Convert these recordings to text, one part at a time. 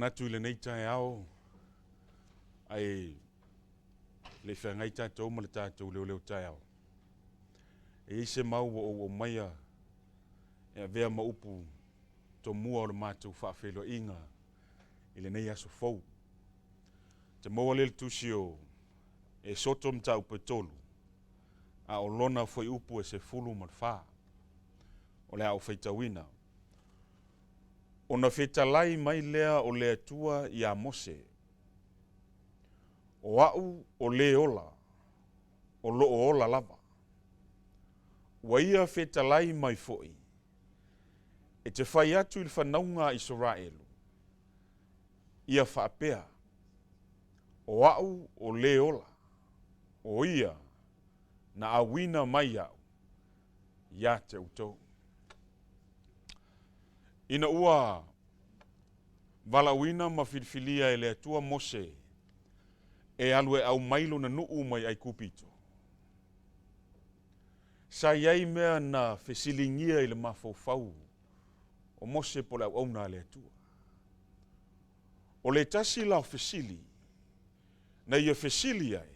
manatu le nei Taeao ai le whangai tātou ma le tātou Leoleo Taeao. E se mau o maia e vea maupu to mua o le mātou whaafelo inga i le nei aso fau. Te maua le tusi o e sotom tau petolu a o lona foi upu e se fulu ma wha o le au whaitawina. O na whetalai mai lea o le atua i a Mose. O au o le ola, o lo o ola lava. Wa ia whetalai mai foi. E te whai atu i le whanaunga Israelu. Ia whaapea. O au o le ola. O ia na awina mai au. Ia te utou. Ina ua valauina ma filfilia e le atua Mose e alue au mailo na nuu mai ai kupito. Sa iai mea na fesilingia i le mafaufau o Mose po le au auna le atua. O le tasi lao fesili na ia fesili ai.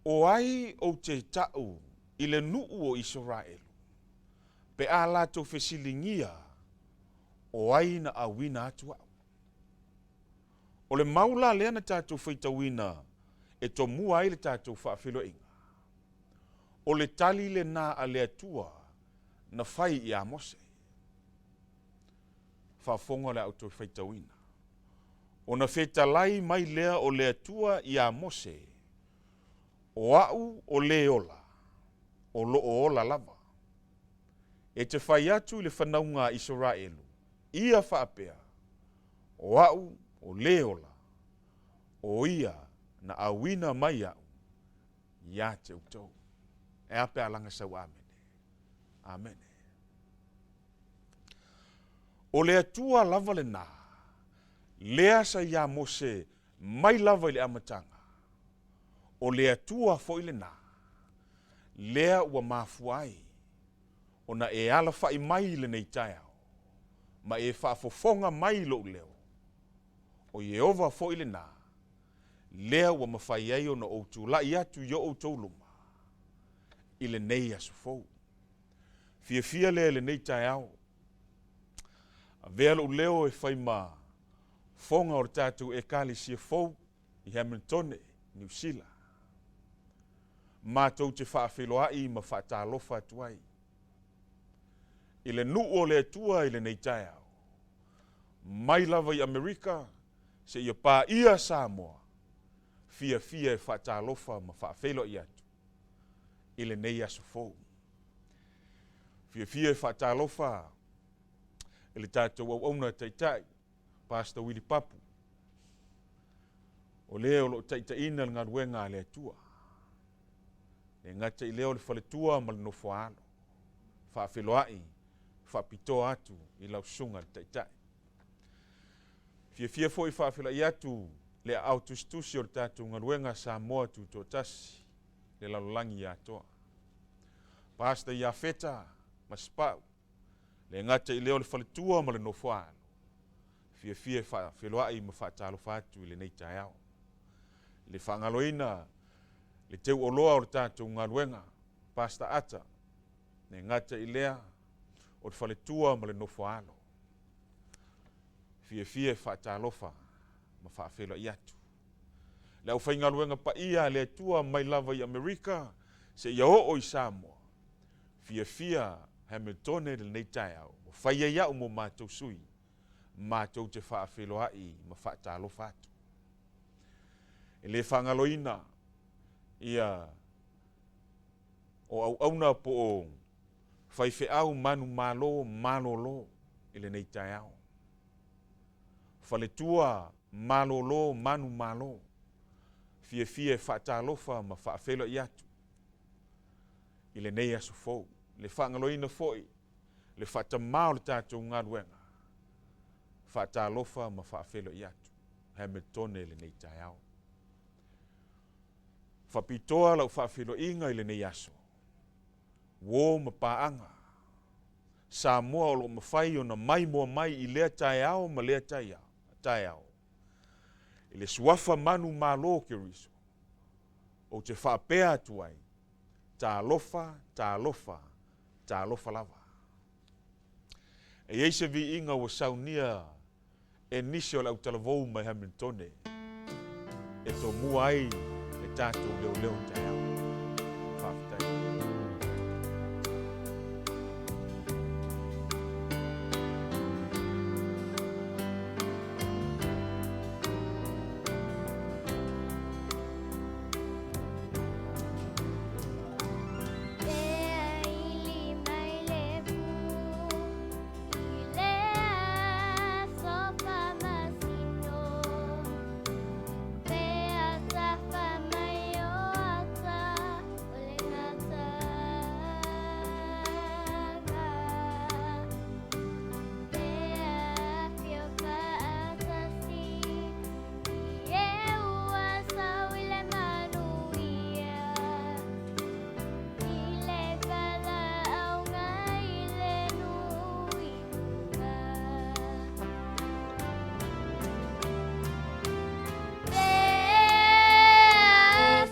O ai o te tau i le nuu o Israelu. Pe a lato fesilingia o ai na awina atu au. O le maula lea na tātou whaitawina e to mua ai le tātou whaafelo inga. O le tali le nā a le atua na whai i a Mose. Whaafonga le auto whaitawina. O na whetalai mai lea o le atua i a Mose. O au o le ola. O lo o ola lava. E te whai atu le whanaunga Israelu. Ia whaapea. O au o le ola. O ia na awina mai au. Ia te utou. E ape alanga sau amene. Amene. O le atua lava le nā. Lea sa ia Mose mai lava i le amatanga. O le atua fo i le nā. Lea ua mafuai. O na e ala whai mai le nei Taeao. Ma e whaafofonga mai lo leo. O Yehova fo i le nā. Lea ua mawhai ai o na outu la i atu yo outou luma. I le nei asu fou. Fia le nei Taeao. A vea lo leo e whai ma fonga o tātou Ekalesia fou i Hamilton, New Zealand. Mātou te whaafeloai ma whaatalofa atuai. I le nuu o le atua i le nei Taeao. Mai lava i Amerika se ia pā ia Samoa. Fia e whaatalofa ma whaafelo i atu. I le nei aso fou. Fia e whaatalofa i le tātou au auna taitai. Pastor Willie Papu. O leo lo taitaina ngā ruenga le atua. E ngata i leo le whaletua ma le nofoalo. Whaafeloai. Whaapito atu i lau sunga le taitai. Fia fo i whaafela i atu le autustusi o le tātou ngā ruenga Samoa tu tō tasi. Le lalolangi i atoa. Pastor Iafeta Maspau. Le ngata i leo le whaletua ma le nofoalo. Fia whaafeloai ma whaatalo whatu i le nei Taeao. Le whangaloina le teu oloa o le tātou ngā ruenga. Pastor Ata. Le ngata i lea o le whaletua ma le nofoalo. Fia whaatalofa ma whaafelo i atu. Le au whainga luenga pa ia le atua mai lava i Amerika se ia o i Samoa. Fia Hamilton le nei Taeao. Whaia iau mo mātou sui. Mātou te whaafelo ai ma whaatalofa atu. E le whangaloina ia o au auna po o whaife au manu malolo i le nei Taeao. Whaletua malolo manu malo. Fia whaatalofa ma whaafelo i atu. I le nei aso fou. Le whangaloina foi. Le whaatamao le tātou ngā ruenga. Whaatalofa ma whaafelo i atu. Hamilton le nei Taeao. Whapitoa lau whaafelo inga i le nei aso. Wō ma paanga. sa moa o lo mawhai o na mai moa mai i lea Taeao ma lea Taeao. I le suafa manu malo ke riso. O te whaapea atuai. Ta alofa lava. E eise vi inga wa saunia e nisi o Autalavou mai Hamiltone. E to mua ai e tātou Leoleo Taeao. Whaafitai.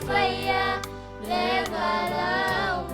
Faia, leva lá uma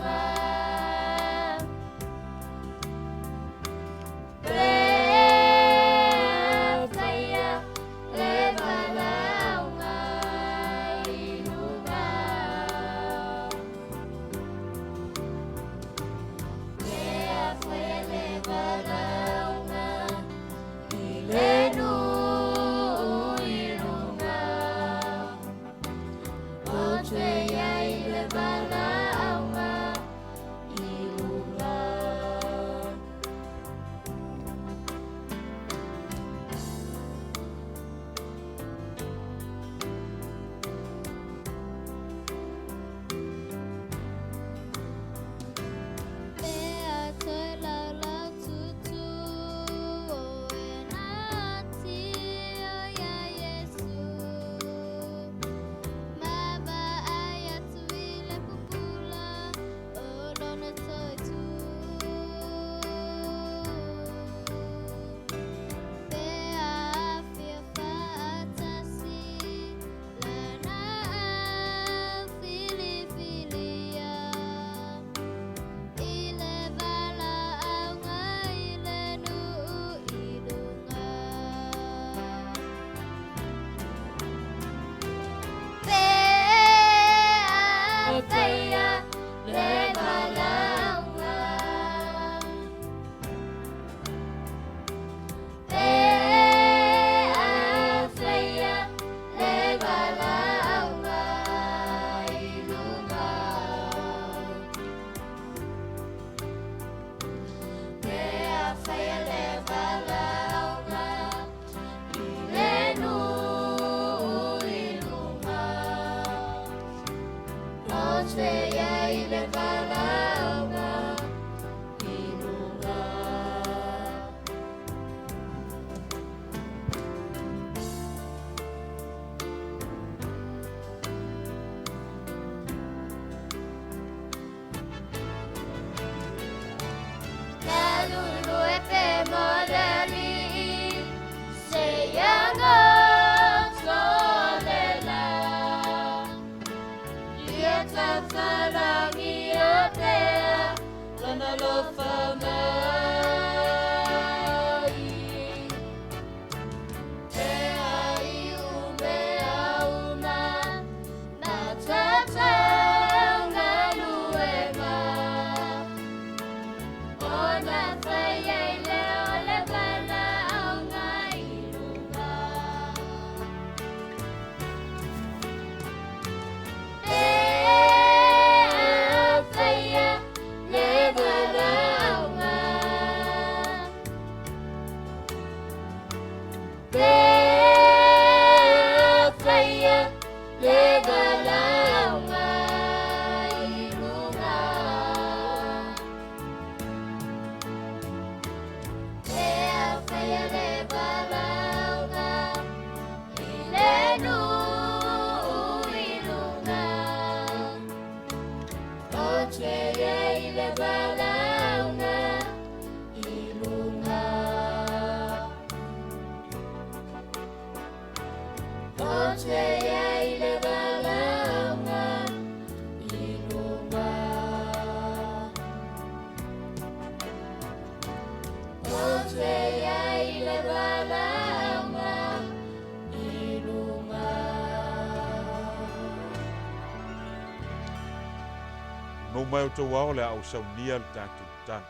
no mai o tau ao le au saunia le tātou tana.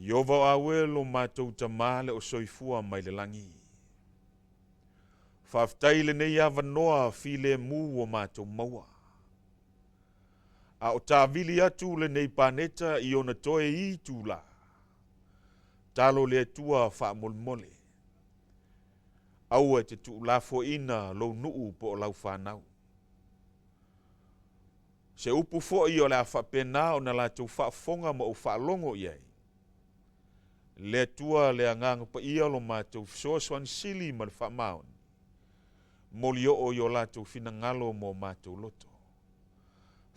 Iova o awe lo mātou tamā le o soifua mai le langi. Whaftai le nei awa noa file mu o mātou maua. A o tāwili atu le nei paneta i ona toe i tūla. Talo le tua wha molmole. Au e te tu la fo ina lo nuu po o lau whanau. Se upu fo i o le a whapena o na la tau whaafonga ma o whaalongo iei. Le tua le anganga pa ia lo mātou soaswan sili ma le whamaon. Moli o i o la tau fina ngalo mo mātou loto.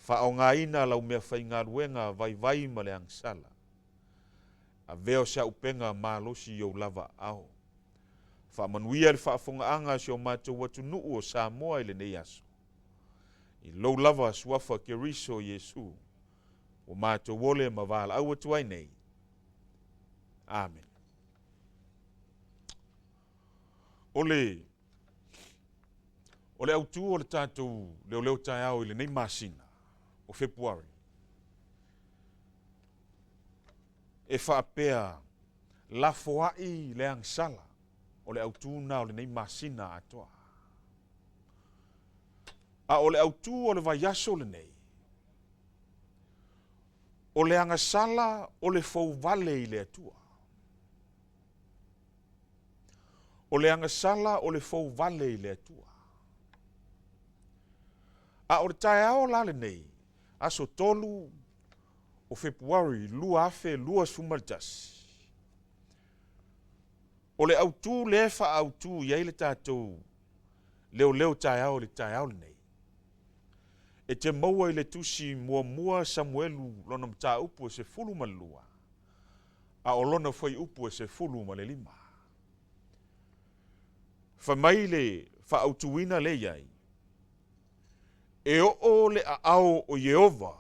Whao ngā ina lau mea whai ngā ruenga vai ma le angsala. A veo sa upenga mā losi i o lava ao. Whamanuia le whaafonga anga si o mātou watu nuu o Samoa i le nei aso. I lou lava suafa ke riso Yesu. O mātou wole ma vala au atu ai nei. Amen. Ole autu o le tātou Leoleo Taeao i le nei masina o Februari. E whaapea la foai le angsala o le autu na o le nei masina atoa. A o le autu o le vaiaso le nei. O le angasala o le fauwale i le atua. O le angasala o le fauwale i le atua. A o le Taeao la le nei, aso tolu o Februari, lua afe, lua sumaltas. O le autu le fa autu iei le tātou Leoleo Taeao le Taeao le nei. E te maua i le tusi mua Samuelu lona mta upu e se fulu ma lua. A o lona fai upu e se fulu ma le lima. Whamai le whaautuina le iai. E o le a ao o Yehova.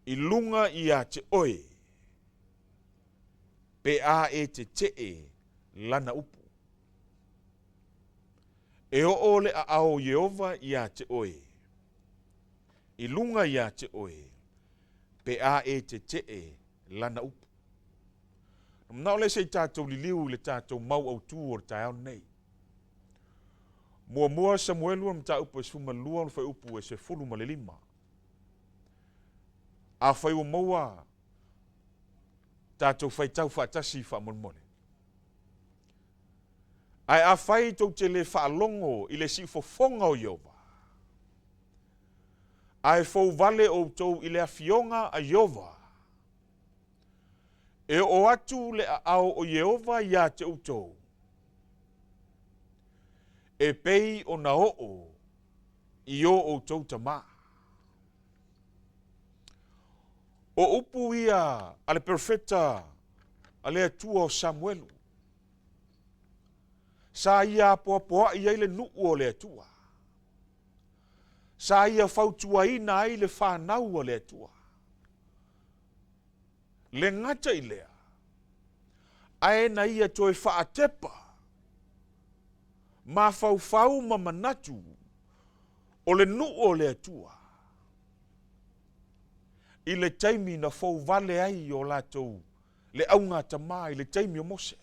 I lunga i a te oe. Pe a e te tee lana upu. E o le a ao Yehova i a te oe. I lunga i a te oe. Pe a e te tee lana upu. Nau le se tātou li liu le tātou mau au tū o le Taeao nei. Mua Samuelu am ta upu e suma lua o fai upu e se fulu ma le lima. A fai o maua tātou fai tau whaatasi wha molmole. Ai a fai tau te le whaalongo i le si fofonga o Yehova. Ai fau vale o tau i le afionga a Yehova. E o atu le a ao o Yehova ia te utou. E pei o na oo i o tau tama. O upu ia ale perfeta ale atua o Samuelu. Sa ia poa ia ile nuu o le atua. Sa ia fautua ina ai le whanau o le atua. Le ngata i lea. Ae na ia toi whaatepa. Ma fau ma manatu. O le nuu o le atua. I le taimi na fau vale ai o lātou. Le aunga tamā i le taimi o Mose.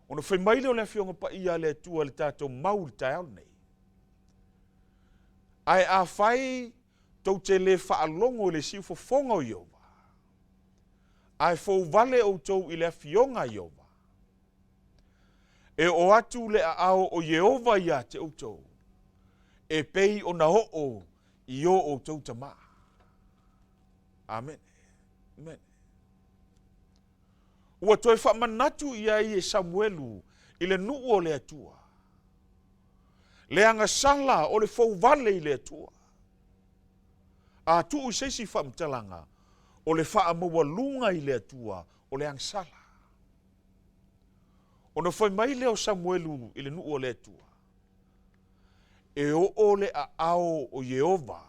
Ona whai maile o le fionga pa ia le atua le tātou mau le Taeao nei. Ai a whai tau te le whaalongo le si fofonga o Yehova. Ai fau vale o tau i le fionga Yehova. E o atu le a ao o Yehova ia te outou. E pei o na ho'o i o tau tama. Amen. Amen. Ua toi whamanatu ia i e Samuelu i le nuu o le atua. Le anga sala o le fau vale i le atua. A tu usesi whamtalanga o le whaamaua lunga i le atua o le anga sala. O na whai maile o Samuelu i le nuu o le atua. E o le a ao o Yehova.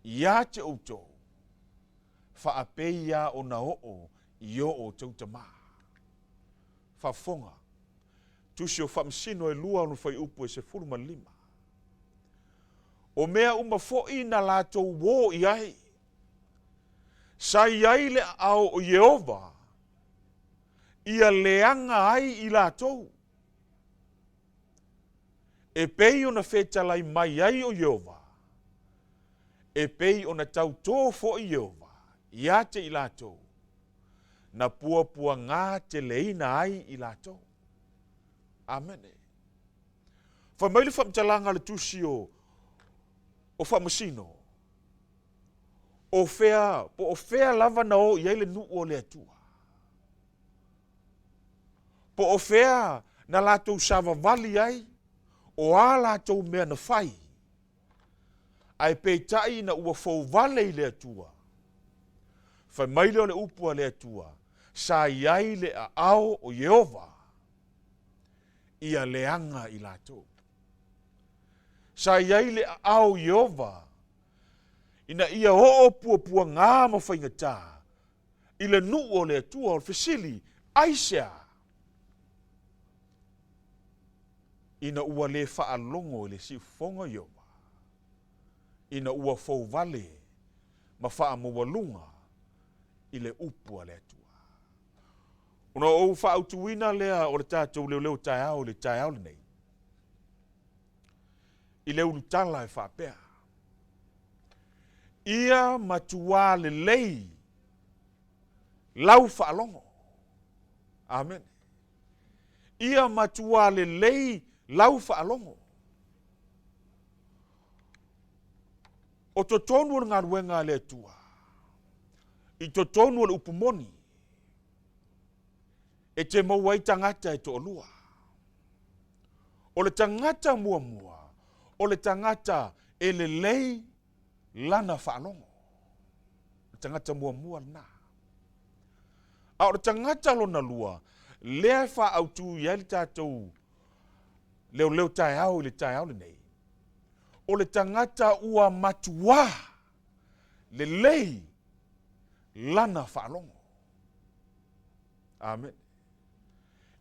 Ia te outou. Whaapeia o na o'o i o tau tama. Whafonga. Tusi o whamsino e lua anu whai upu e se fulma lima. O mea uma fo'i na lātou wō i ai. Sa i ai le au o Yehova. Ia leanga ai i lātou. E pei o na whetalai mai ai o Yehova. E pei o na tau tō fo'i Yehova. Ia te i lātou. Na pua ngā te leina ai i lātou. Amen. Whamaile whamtalanga le tusi o whamasino. O whea lava na o i eile nu o le atua. Po o whea na lātou sawa vali ai, o a lātou mea na whai. Ai peitai na ua fau vale i le atua. Whamaile o le upua le atua. Sa iai le a ao o Yehova. Ia leanga i lātou. Sa iai le a ao Yehova. Ina ia o pua ngā mawhaingata. I le nu o le atua o fesili. Aisea. Ina ua le whaalongo le si fonga Yehova. Ina ua fau vale. Ma whaamawalunga. I le upua le atua. Una o whaautuina lea o le tātou Leoleo Taeao le Taeao le nei. I leo lutala e whaapea. Ia matua le lei. Lau whaalongo. Amen. Ia matua le lei. Lau whaalongo. O to tonu o ngā ruenga le atua. I to tonu o le upumoni. E te mauai tangata e to olua. O le tangata mua. O le tangata e le lei lana whaalongo. Le tangata mua na. A o le tangata lona lua, lea wha autu i le tātou Leoleo Taeao i le Taeao le nei. O le tangata ua matua le lei lana whaalongo. Amen.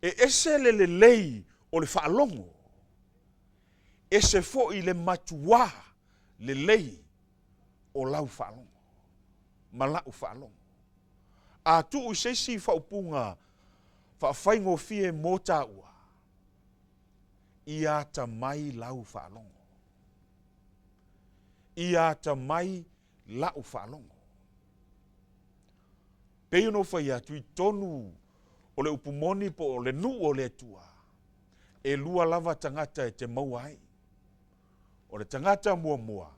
E ese le lei o le whaalongo. Ese fo i le matua le lei o lau whaalongo. Malau whaalongo. A tu u sesi whaupunga whaaffaingo fie mōta ua. Ia ta mai lau whaalongo. Ia ta mai lau whaalongo. Pei no whaia tui tonu o le upumoni po o le nu o le atua. E lua lava tangata e te mauai. O le tangata mua.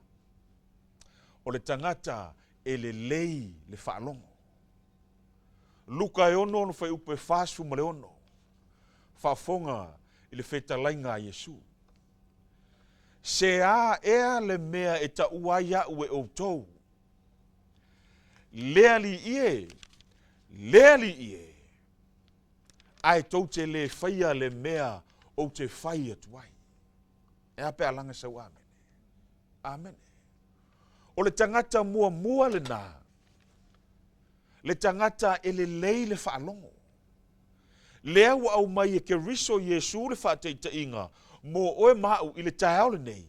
O le tangata e le lei le whaalongo. Luka e ono no whai upe whāsu ma le ono. Whafonga i le whetalainga a Yesu. Se a ea le mea e ta uaia ue o tou. Leali ie. Ai tau te le faia le mea o te faia tuai. E ape alanga sau amen. Amen. O le tangata mua le nā. Le tangata e le lei le whaalongo. Lea wa au mai e ke riso Yesu le whaateita inga. Mo oe mau i le Taeao le nei.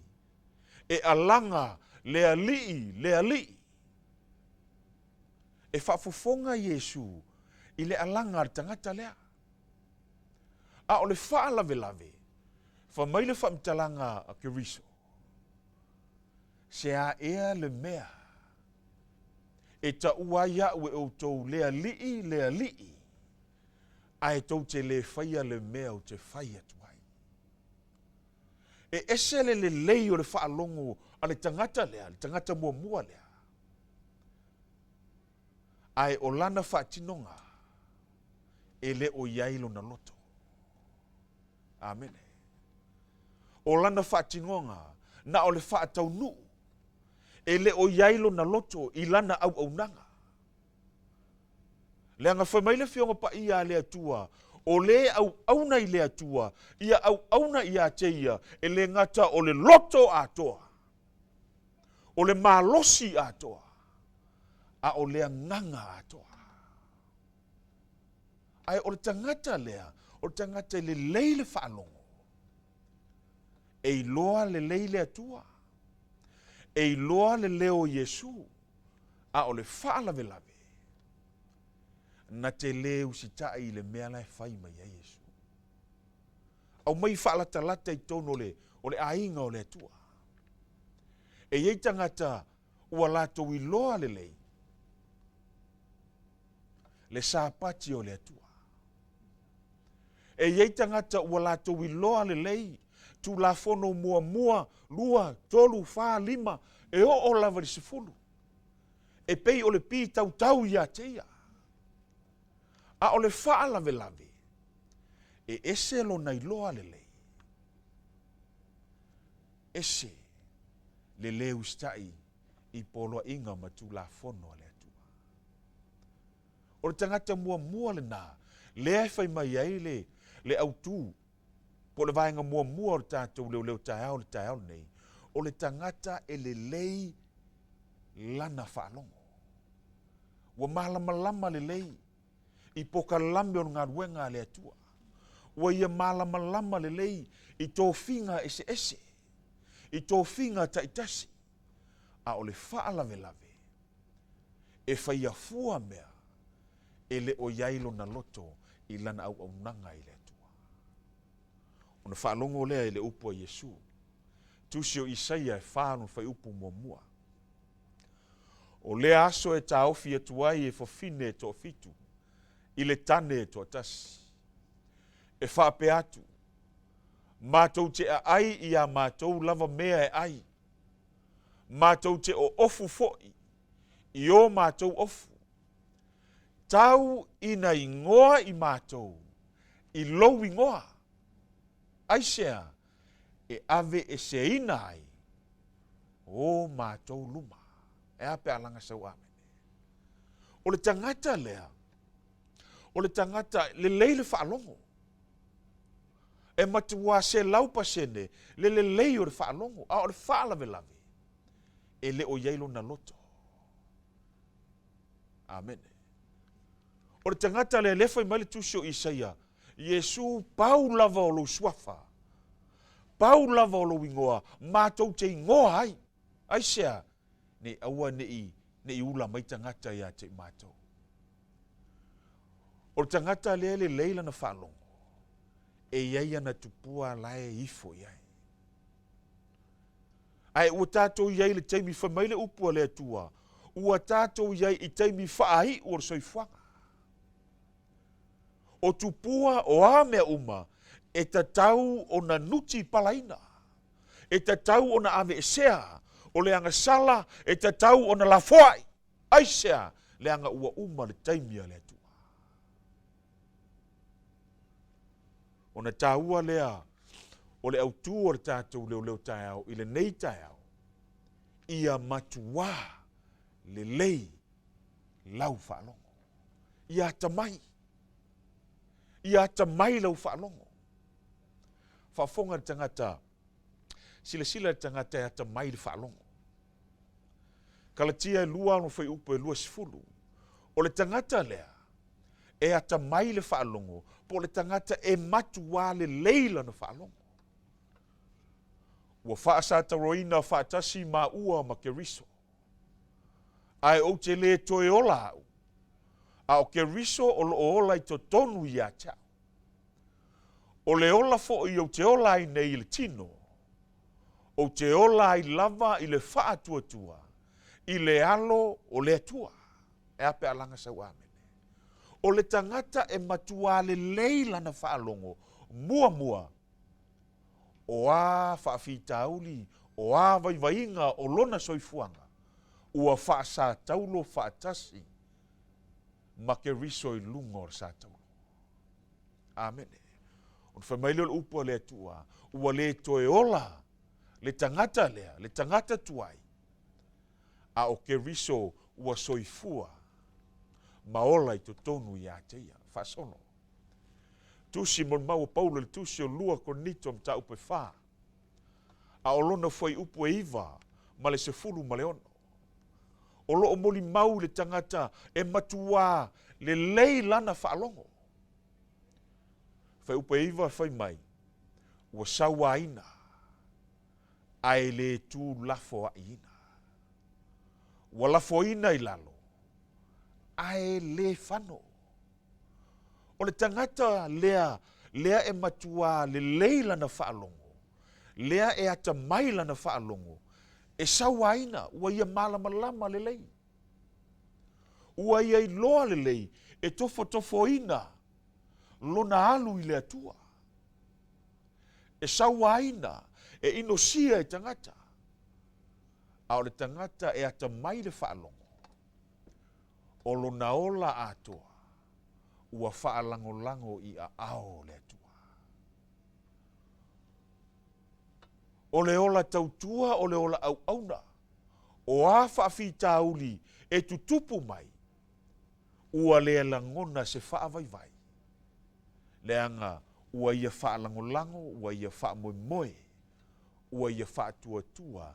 E alanga lea lii. E whaafofonga Yesu i le alanga le tangata lea. A o le whaalave. Whamai le whaamtalanga a ke riso. Se a ea le mea. E ta uaia ue o tau lea lii. Ai tau te le whaia le mea o te whaia tuai. E ese le lei o le whaalongo a le tangata lea, le tangata mua lea. Ai o lana whaatinonga e le o iailo na loto. Amen. O lana whaatinonga na o le whaatau nuu. E le o iailo na loto i lana au nanga. Le anga whamaile whionga pa ia le atua. O le au na i le atua. Ia au na i a teia. E le ngata o le loto atoa. O le malosi atoa. A o le nganga atoa. Ai o le tangata lea. O le tangata le leile whaalongo. E iloa le leile atua. e iloa le leo Yesu, a o le whaalawelawe. Na te leo si tai le mea lai whai mai a Yesu. Au mai whaalatalata i tono o le ainga o le atua. E iei tangata ua lato iloa le lei. Le sāpati o le atua. E iei tangata ua lato iloa le lei. Tu la fono mua, lua, tolu, wha, lima, e o lava le sifulu. E pei o le pi tau ia teia. A o le wha lave. E ese lo na iloa le lei. Ese le leu stai i polo inga ma tu la fono le atua. O le tangata mua le nā, le ai whai mai ai le autu, po le vaenga mua o le tātou leo Taeao le Taeao nei, o le tangata e le lei lana whaalongo. Wa malama le lei, i poka lambe o ngā ruenga le atua. Wa ia malama le lei, i tō whinga ese. I tō whinga taitasi. A o le whaalawelawe, e whaia fua mea, e le o yailo na loto, i lana au nanga i le atua. O na whaalongo lea e le upo a Yesu. Tusio Isaia e whaano whai upo mua. O le aso e ta ofi e tuai e fofine e to fitu. I le tane e to atasi. E whaape atu. Mātou te a ai i a mātou lava mea e ai. Mātou te o ofu foi. I o mātou ofu. Tau ina i ngoa i mātou. I lou i ngoa. Aisea. E ave e se ina ai. O mātou luma. E ape alanga sau amene. O le tangata lea. O le tangata le leile whaalongo. E matua se laupa sene. Le lei o le whaalongo. A o le whaalawe. E le o yailo na loto. Amen. O le tangata le lefa i mai le tusio Isaia. Yesu pau lava o lo suafa. Pau lava o lo ingoa. Mātou te ingoa ai. Aisea. Ne aua ne i ula mai tangata ia te mātou. O le tangata le leila na whalongo. E iaia na tupua lae ifo iai. Ai ua tātou iai le teimi whamaile upua le atua. Ua tātou iai i teimi whaahi ua soifuanga. O tupua o amea uma e tatau o na nuti palaina. E tatau o na ave esea. O le anga sala e tatau o na lafoai. Aisea le anga ua uma le taimia le atua. O na taua lea o le autu o le tātou Leoleo Taeao i le nei Taeao. Ia matua le lei lau whaalongo. Ia tamai. Ia tamai lau whaalongo. Whafonga le tangata. Sila tangata ia tamai le whaalongo. Kalatia e lua no whai upo e lua sifulu. O le tangata lea. E ata mai le whaalongo. Po le tangata e matua le leila na whaalongo. Ua whaasata roina whaatasi ma ua ma ke riso. Ai o te le toe ola au. A o ke riso o lo ola i to tonu i a tau. O le ola fo i o te ola i nei le tino. O te ola i lava i le whaatua. I le alo o le atua. E ape alanga sau amene. O le tangata e matua le leila na whaalongo. Mua. O a whaafitauli. O a vaivainga o lona soifuanga. Ua whaasa taulo whaatasi. Ma ke riso i lunga o sa taulo. Amen. O whamaile o upua le atua. Ua le toe ola. Le tangata lea. Le tangata tuai. A o ke riso ua soifua. Maola i to tonu i ateia. Whasono. Tusi mon mau paulo le tusi o lua konito mta upe wha. A o lona foi upu e iwa. Ma le sefulu ma le ono. O lo o moli mau le tangata e matua le lei lana whaalongo. Whai upe e iwa whai mai. Ua sawa ina. Ai le tu lafo a ina. Wala foina I lalo. Ae le whano. O le tangata lea e matua le leila na whaalongo. Lea e ata maila na whaalongo. E sawaina, ua ia malamalama le lei. Ua ia iloa le lei, e tofo ina, lona alu I le atua. E sawaina, e inosia e tangata. Ao le tangata e ata mai le whaalongo. O lona ola atoa, ua whaalango I a ao le atua. O le ola tautua, o le ola au auna. O a whaafitauli e tutupu mai. Ua lea langona se whaavaivai. Leanga, ua ia whaalango, ua ia whaamoemoe. Ua ia whaatuatua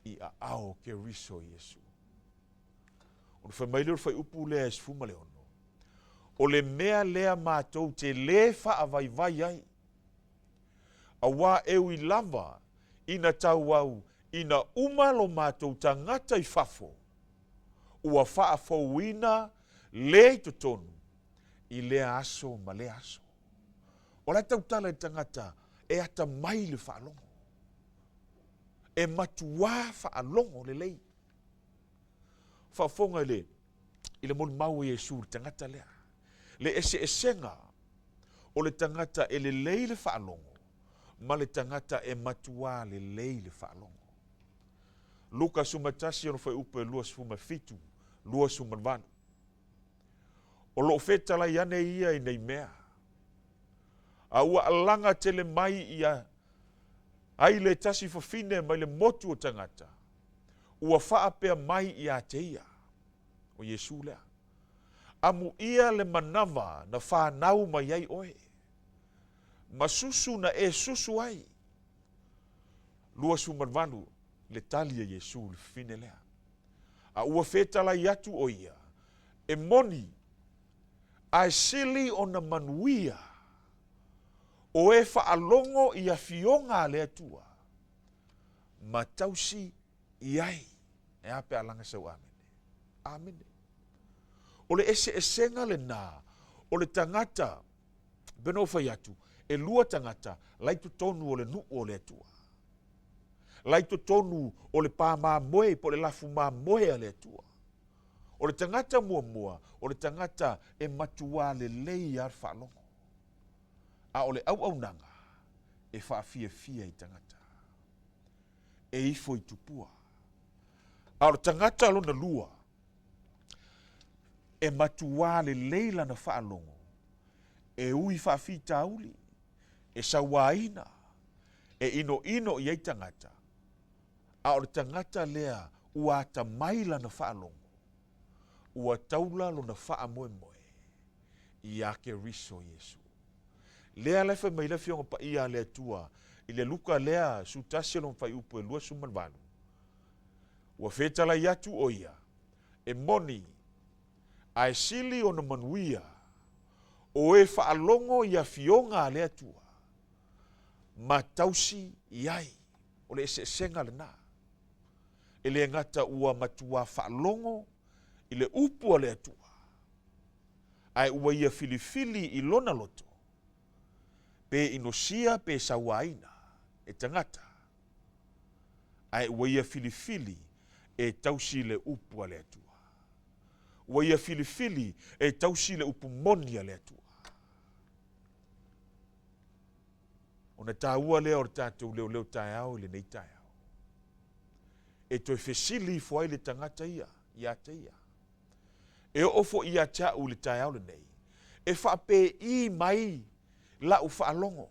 I a ao ke riso Yesu. O le whamaile o le whaiupu lea esfuma le ono. O le mea lea mātou te le whaavaivai ai. A wā eu I lava, ina tau au, ina umalo mātou tangata I whafo. Ua whaafouina le I totonu, I lea aso ma le aso. O lai tautala I tangata, e ata mai le whaalongo. E matua whaalongo le lei. Whaafonga I le moni mau Yesu le tangata lea. Le ese esenga, o le tangata e le lei le whaalongo. Ma le tangata e matua le lei le whaalongo. Luka sumatasi ono whai upe lua sfuma fitu, lua sumanvanu. O lo fetala iane ia I nei mea. A ua alanga tele mai ia. Ai le tasi fafine mai le motu o tangata. Ua whaapea mai ia te ia. O Yesu lea. Amu ia le manava na whanau mai ai oe. Masusu na e susu ai. Lua sumanvanu le talia Yesu le fine lea. A ua fetala iatu o ia. E moni. Ai sili o na manuia. O e whaalongo I a fionga le atua. Ma tausi iai. E ape alanga sau amene. Amene. O le ese esenga le nā. O le tangata. Beno whai atu. E lua tangata. Laitu tonu o le nu o le atua. Laitu tonu o le pā mā moe. Po le lafu mā moe a le atua. O le tangata mua. O le tangata e matua le lei ar whaalongo. A o le au nanga. E whaafia I tangata. E ifo I tupua. A o le tangata lona lua. E matua le leila na whaalongo. E ui whaafita auli. E sawaina. E ino I tangata. A o le tangata lea ua ata maila na whaalongo. Ua taula lo na whaamoe moe. I ake riso Yesu. Lea lefe mai lefe onga pa ia lea tua. I le luka lea sutasi lo mfai upu e lua sumanvanu. Ua fetala iatu o ia. E moni. Ai sili o na manuia. O e whaalongo I a fionga lea tua. Ma tausi iai. O le ese senga le nā. E le ngata ua matua whaalongo. I le upu a le atua. Ai ua ia filifili I lona loto. Pe inosia pe sawaina. E tangata. Ai ua ia filifili. E tausi le upu a le atua. Ua ia filifili. E tausi le upu moni a le atua. Ona tāua lea o le tātou Leoleo Taeao le nei Taeao. E toi fesili fo ai le tangata ia. Ia te ia. E ofo ia tau le Taeao le nei. E whape I mai la u whaalongo.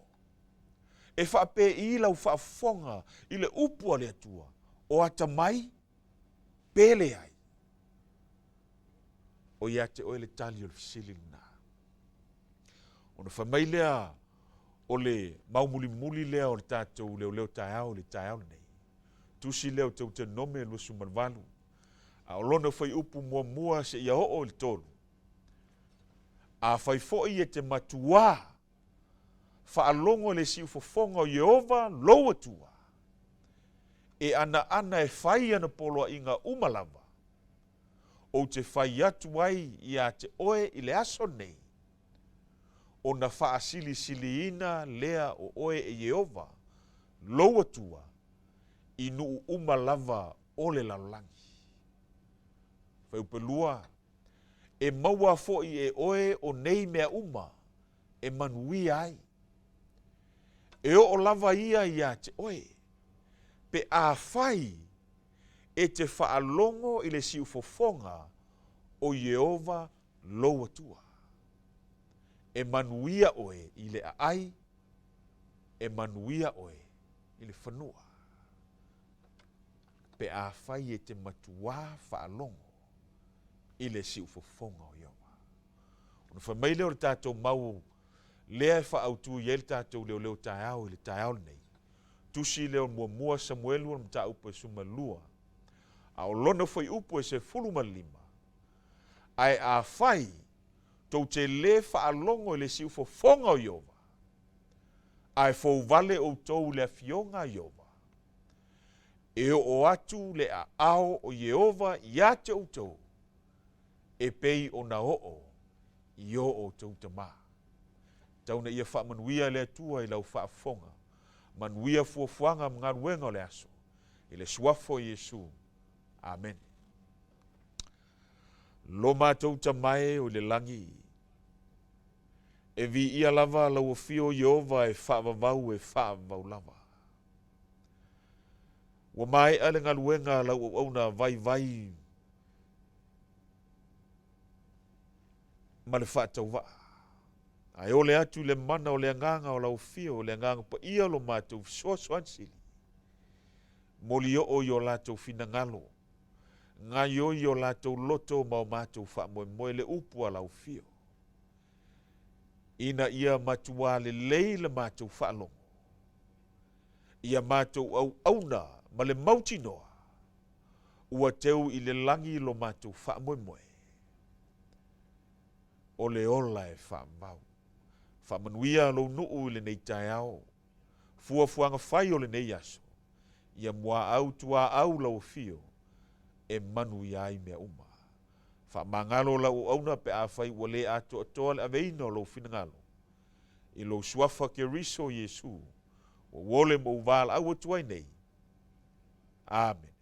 E whape I la u whaafonga I le upua le atua. O ata mai, pele ai. O ia te oe le tali o le fisili na. Ona whamai lea o le maumuli lea o le tātou Leoleo Taeao le Taeao le nei. Tusi leo te ute nome lua sumanvalu. A olona whai upu mua se ia o le tolu. A whai fo'i e te matua. Whaalongo le si ufofonga o Yehova loa tua. E ana e whai ana polo inga umalava. o te whai atu ai ia te oe i le aso nei, o na whaasili ina lea o oe e Jehova, loa tua, i nuu uma lava o le lalolangi. Whaupelua, e maua fo'i e oe o nei mea uma, e manuia ai. E o lava ia te oe, pe a whai e te whaalongo i le siufofonga o Jehova loa tua. E manuia oe i le ai, e manuia oe i le whanua. Pe a whai e te matua whaalongo i le siufofonga o Jehova. Ona whamaile o le tātou mau lea e whaautu i le tātou Leoleo Taeao i le Taeao nei. Tusi leo mua Samuelu o mta upo e suma lua. A o lona foi upo e se fuluma lima. Ai a whai tau te le whaalongo i le siufofonga o Jehova. Ai fau vale o tau le fionga Jehova. E o atu le a ao o Jehova ia te o tau. E pei o na o i o tau te maa. Tau na ia whaamanuia le atua i lau whaafonga. Manuia fuafuanga mga ruenga o le aso. I le suafo Yesu. Amen. Lo mātou tamae o le langi. E vi ia lava lau o fio Jehova e whaavavau e whaavavau lava. Wa mai ale ngaluenga lau au na vai. Ma le whaatau waa. Ai ole atu le mana o le anganga o lau fio o le anganga pa ia lo mātou soansili. Moli o yo lātou finangalo. Ngā yo lātou loto mau mātou wha moe le upu a lau fio. Ina ia matua le leila mātou wha longo. Ia mātou auna ma le mautinoa. Ua teu i le langi lo mātou wha moe. O le ola e wha mau. Wha manuia lo nuu le nei Taeao. Fuafuanga whai o le nei aso. Ia mua au tua au lau fio. E manu iai mea uma. Wha mangalo lau auna pe a whai wale ato atoa le aveina o lau finangalo. I lau suafa ke riso Yesu. O wole mo uvala au atuai nei. Amen.